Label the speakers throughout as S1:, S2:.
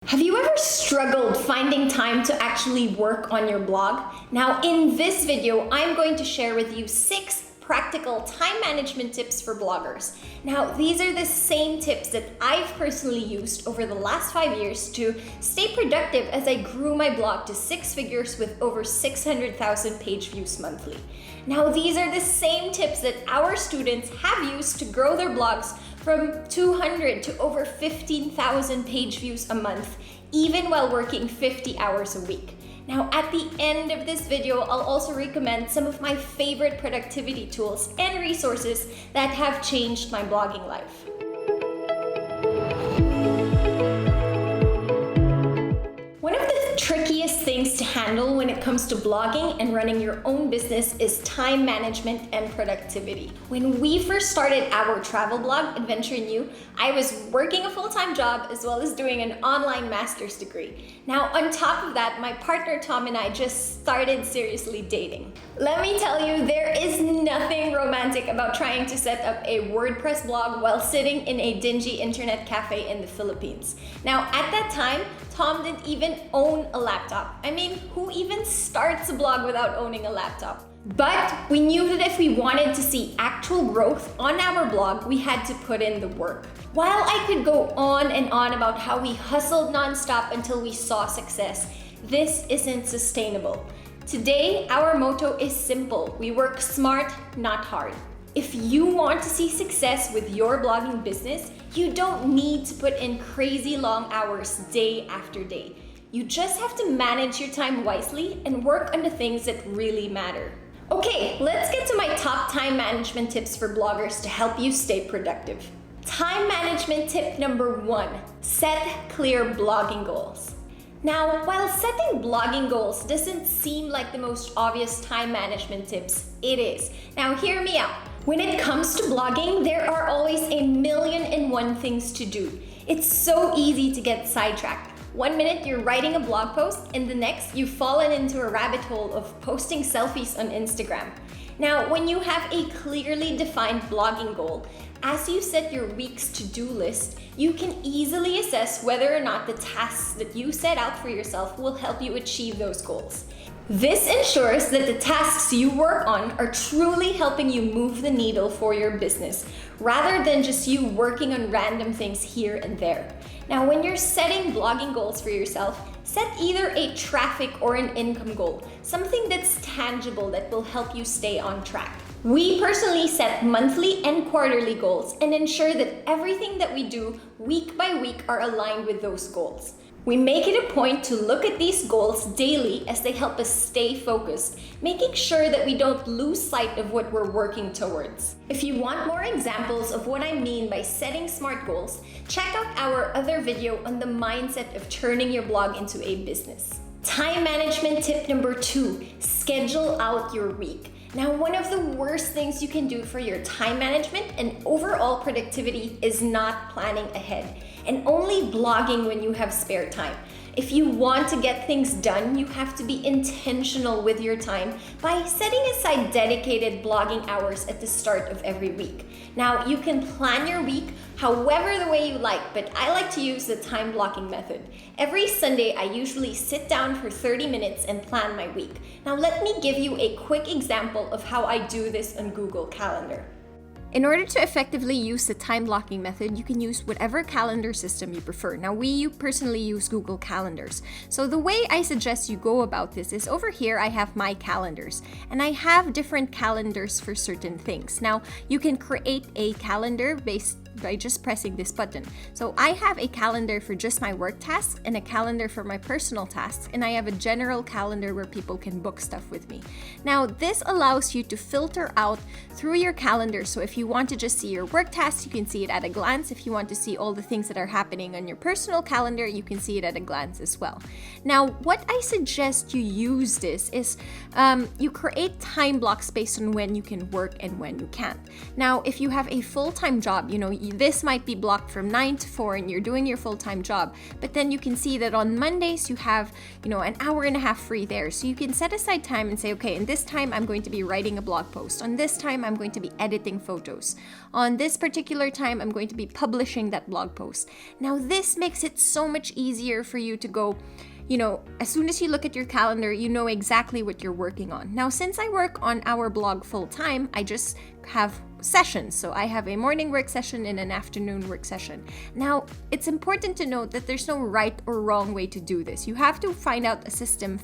S1: Have you ever struggled finding time to actually work on your blog? Now, in this video, I'm going to share with you 6 practical time management tips for bloggers. Now, these are the same tips that I've personally used over the last 5 years to stay productive as I grew my blog to 6 figures with over 600,000 page views monthly. Now, these are the same tips that our students have used to grow their blogs from 200 to over 15,000 page views a month, even while working 50 hours a week. Now, at the end of this video, I'll also recommend some of my favorite productivity tools and resources that have changed my blogging life. One of the trickiest things to handle when it comes to blogging and running your own business is time management and productivity. When we first started our travel blog, Adventure in You, I was working a full-time job as well as doing an online master's degree. Now, on top of that, my partner Tom and I just started seriously dating. Let me tell you, there is nothing romantic about trying to set up a WordPress blog while sitting in a dingy internet cafe in the Philippines. Now, at that time, Tom didn't even own a laptop. I mean, who even starts a blog without owning a laptop? But we knew that if we wanted to see actual growth on our blog, we had to put in the work. While I could go on and on about how we hustled nonstop until we saw success, this isn't sustainable. Today, our motto is simple. We work smart, not hard. If you want to see success with your blogging business, you don't need to put in crazy long hours day after day. You just have to manage your time wisely and work on the things that really matter. Okay, let's get to my top time management tips for bloggers to help you stay productive. Time management tip number 1, set clear blogging goals. Now, while setting blogging goals doesn't seem like the most obvious time management tips, it is. Now, hear me out. When it comes to blogging, there are always a million and one things to do. It's so easy to get sidetracked. One minute you're writing a blog post, and the next you've fallen into a rabbit hole of posting selfies on Instagram. Now, when you have a clearly defined blogging goal, as you set your week's to-do list, you can easily assess whether or not the tasks that you set out for yourself will help you achieve those goals. This ensures that the tasks you work on are truly helping you move the needle for your business, rather than just you working on random things here and there. Now, when you're setting blogging goals for yourself, set either a traffic or an income goal, something that's tangible that will help you stay on track. We personally set monthly and quarterly goals and ensure that everything that we do week by week are aligned with those goals. We make it a point to look at these goals daily as they help us stay focused, making sure that we don't lose sight of what we're working towards. If you want more examples of what I mean by setting smart goals, check out our other video on the mindset of turning your blog into a business. Time management tip number 2, schedule out your week. Now, one of the worst things you can do for your time management and overall productivity is not planning ahead and only blogging when you have spare time. If you want to get things done, you have to be intentional with your time by setting aside dedicated blogging hours at the start of every week. Now, you can plan your week however the way you like, but I like to use the time blocking method. Every Sunday, I usually sit down for 30 minutes and plan my week. Now, let me give you a quick example of how I do this on Google Calendar. In order to effectively use the time blocking method, you can use whatever calendar system you prefer. Now, we personally use Google Calendars. So the way I suggest you go about this is over here, I have my calendars, and I have different calendars for certain things. Now, you can create a calendar based by just pressing this button. So I have a calendar for just my work tasks and a calendar for my personal tasks, and I have a general calendar where people can book stuff with me. Now, this allows you to filter out through your calendar. So if you want to just see your work tasks, you can see it at a glance. If you want to see all the things that are happening on your personal calendar, you can see it at a glance as well. Now, what I suggest you use this is you create time blocks based on when you can work and when you can't. Now, if you have a full-time job, this might be blocked from 9 to 4 and you're doing your full-time job, but then you can see that on Mondays you have, an hour and a half free there. So you can set aside time and say, okay, in this time I'm going to be writing a blog post. On this time I'm going to be editing photos. On this particular time I'm going to be publishing that blog post. Now this makes it so much easier for you to go, as soon as you look at your calendar, you know exactly what you're working on. Now, since I work on our blog full time, I just have sessions. So I have a morning work session and an afternoon work session. Now, it's important to note that there's no right or wrong way to do this. You have to find a system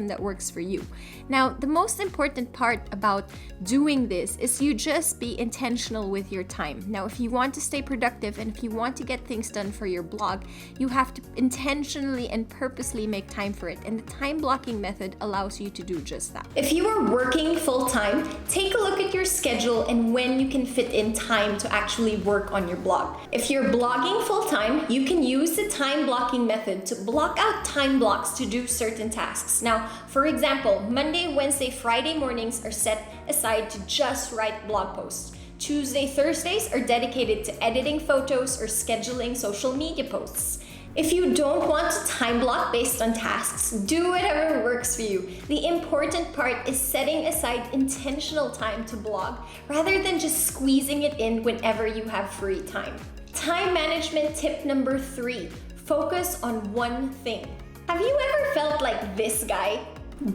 S1: that works for you. Now, the most important part about doing this is you just be intentional with your time. Now, if you want to stay productive and if you want to get things done for your blog, you have to intentionally and purposely make time for it. And the time blocking method allows you to do just that. If you are working full time, take a look at your schedule and when you can fit in time to actually work on your blog. If you're blogging full time, you can use the time blocking method to block out time blocks to do certain tasks. Now, for example, Monday, Wednesday, Friday mornings are set aside to just write blog posts. Tuesday, Thursdays are dedicated to editing photos or scheduling social media posts. If you don't want to time block based on tasks, do whatever works for you. The important part is setting aside intentional time to blog rather than just squeezing it in whenever you have free time. Time management tip number 3, focus on one thing. Have you ever felt like this guy?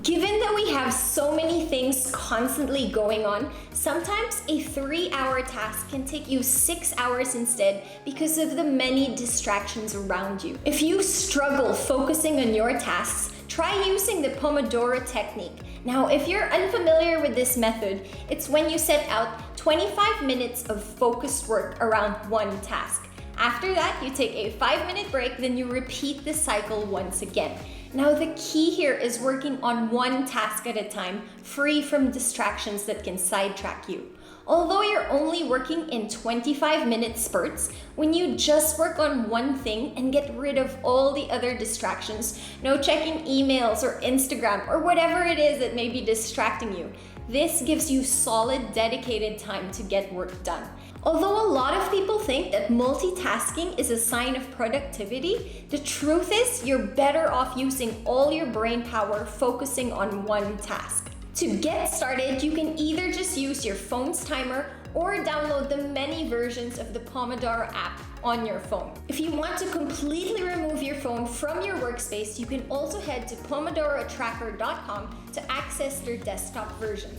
S1: Given that we have so many things constantly going on, sometimes a 3-hour task can take you 6 hours instead because of the many distractions around you. If you struggle focusing on your tasks, try using the Pomodoro technique. Now, if you're unfamiliar with this method, it's when you set out 25 minutes of focused work around one task. After that, you take a 5-minute break, then you repeat the cycle once again. Now, the key here is working on one task at a time, free from distractions that can sidetrack you. Although you're only working in 25-minute spurts, when you just work on one thing and get rid of all the other distractions, no checking emails or Instagram or whatever it is that may be distracting you, this gives you solid, dedicated time to get work done. Although a lot of people think that multitasking is a sign of productivity, the truth is you're better off using all your brain power focusing on one task. To get started, you can either just use your phone's timer or download the many versions of the Pomodoro app on your phone. If you want to completely remove your phone from your workspace, you can also head to pomodorotracker.com to access their desktop version.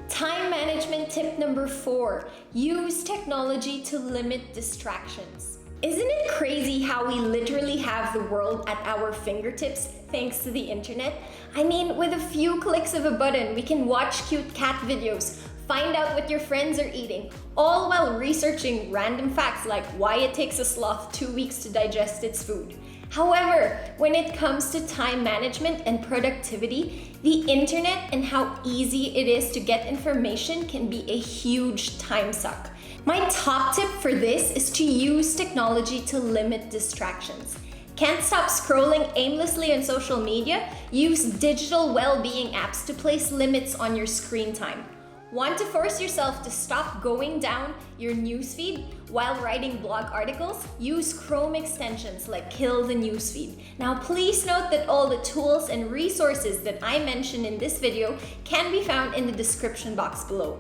S1: Time management tip number 4, use technology to limit distractions. Isn't it crazy how we literally have the world at our fingertips thanks to the internet? I mean, with a few clicks of a button, we can watch cute cat videos, find out what your friends are eating, all while researching random facts like why it takes a sloth 2 weeks to digest its food. However, when it comes to time management and productivity, the internet and how easy it is to get information can be a huge time suck. My top tip for this is to use technology to limit distractions. Can't stop scrolling aimlessly on social media? Use digital well-being apps to place limits on your screen time. Want to force yourself to stop going down your newsfeed while writing blog articles? Use Chrome extensions like Kill the Newsfeed. Now, please note that all the tools and resources that I mentioned in this video can be found in the description box below.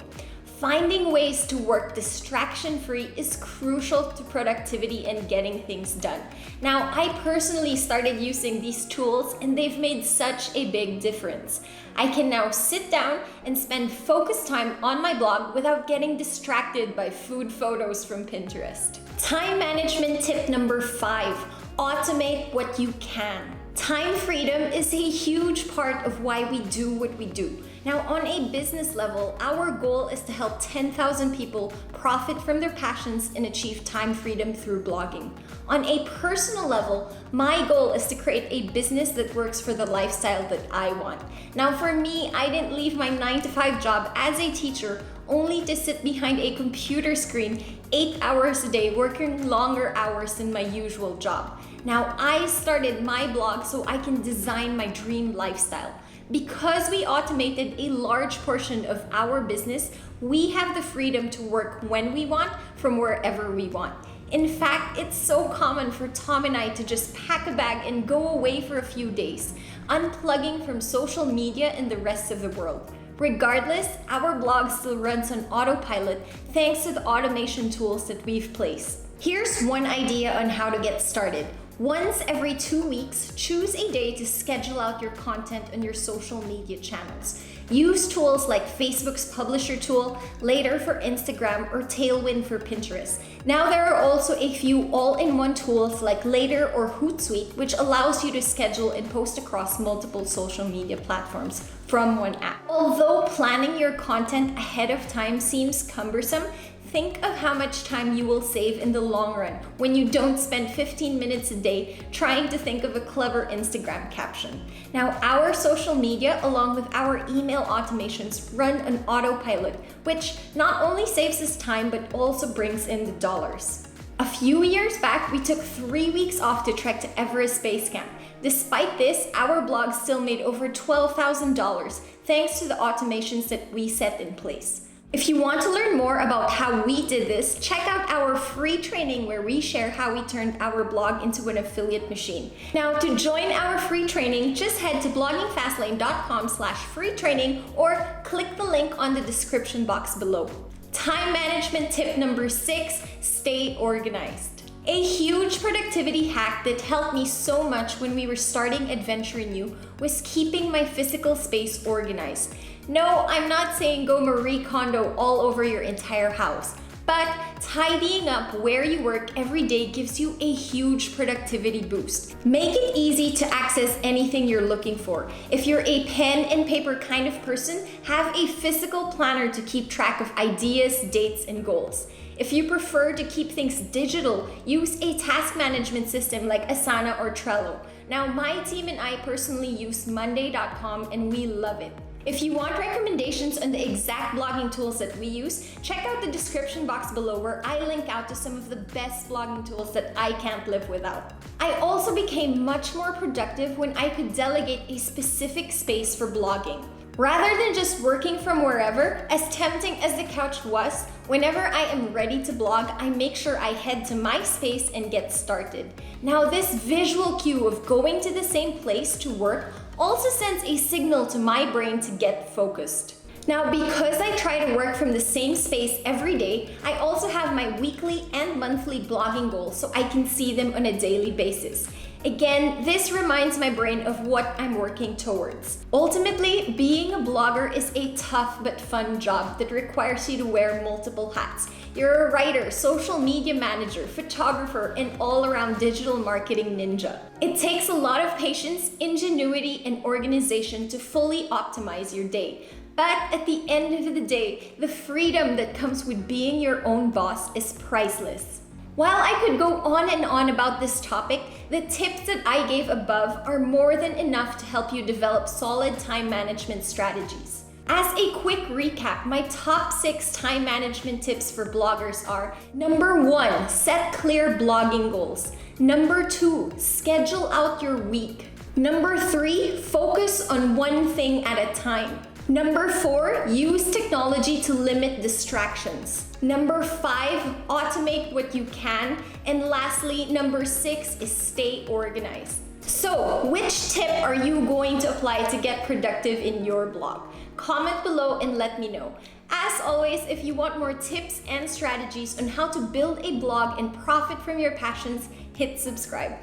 S1: Finding ways to work distraction-free is crucial to productivity and getting things done. Now, I personally started using these tools and they've made such a big difference. I can now sit down and spend focused time on my blog without getting distracted by food photos from Pinterest. Time management tip number 5, automate what you can. Time freedom is a huge part of why we do what we do. Now, on a business level, our goal is to help 10,000 people profit from their passions and achieve time freedom through blogging. On a personal level, my goal is to create a business that works for the lifestyle that I want. Now, for me, I didn't leave my 9-to-5 job as a teacher only to sit behind a computer screen 8 hours a day working longer hours than my usual job. Now, I started my blog so I can design my dream lifestyle. Because we automated a large portion of our business, we have the freedom to work when we want from wherever we want. In fact, it's so common for Tom and I to just pack a bag and go away for a few days, unplugging from social media and the rest of the world. Regardless, our blog still runs on autopilot thanks to the automation tools that we've placed. Here's one idea on how to get started. Once every 2 weeks, choose a day to schedule out your content on your social media channels. Use tools like Facebook's Publisher tool, Later for Instagram, or Tailwind for Pinterest. Now there are also a few all-in-one tools like Later or Hootsuite, which allows you to schedule and post across multiple social media platforms from one app. Although planning your content ahead of time seems cumbersome, think of how much time you will save in the long run when you don't spend 15 minutes a day trying to think of a clever Instagram caption. Now, our social media, along with our email automations, run on autopilot, which not only saves us time, but also brings in the dollars. A few years back, we took 3 weeks off to trek to Everest Base Camp. Despite this, our blog still made over $12,000 thanks to the automations that we set in place. If you want to learn more about how we did this, check out our free training where we share how we turned our blog into an affiliate machine. Now, to join our free training, just head to bloggingfastlane.com/free training or click the link on the description box below. Time management tip number 6, stay organized. A huge productivity hack that helped me so much when we were starting Adventure New was keeping my physical space organized. No, I'm not saying go Marie Kondo all over your entire house, but tidying up where you work every day gives you a huge productivity boost. Make it easy to access anything you're looking for. If you're a pen and paper kind of person, have a physical planner to keep track of ideas, dates, and goals. If you prefer to keep things digital, use a task management system like Asana or Trello. Now, my team and I personally use Monday.com and we love it. If you want recommendations on the exact blogging tools that we use, check out the description box below where I link out to some of the best blogging tools that I can't live without. I also became much more productive when I could delegate a specific space for blogging. Rather than just working from wherever, as tempting as the couch was, whenever I am ready to blog, I make sure I head to my space and get started. Now, this visual cue of going to the same place to work also sends a signal to my brain to get focused. Now, because I try to work from the same space every day, I also have my weekly and monthly blogging goals so I can see them on a daily basis. Again, this reminds my brain of what I'm working towards. Ultimately, being a blogger is a tough but fun job that requires you to wear multiple hats. You're a writer, social media manager, photographer, and all-around digital marketing ninja. It takes a lot of patience, ingenuity, and organization to fully optimize your day. But at the end of the day, the freedom that comes with being your own boss is priceless. While I could go on and on about this topic, the tips that I gave above are more than enough to help you develop solid time management strategies. As a quick recap, my top 6 time management tips for bloggers are: number 1, set clear blogging goals. Number 2, schedule out your week. Number 3, focus on one thing at a time. Number 4, use technology to limit distractions. Number 5, automate what you can. And lastly, number 6 is stay organized. So, which tip are you going to apply to get productive in your blog? Comment below and let me know. As always, if you want more tips and strategies on how to build a blog and profit from your passions, hit subscribe.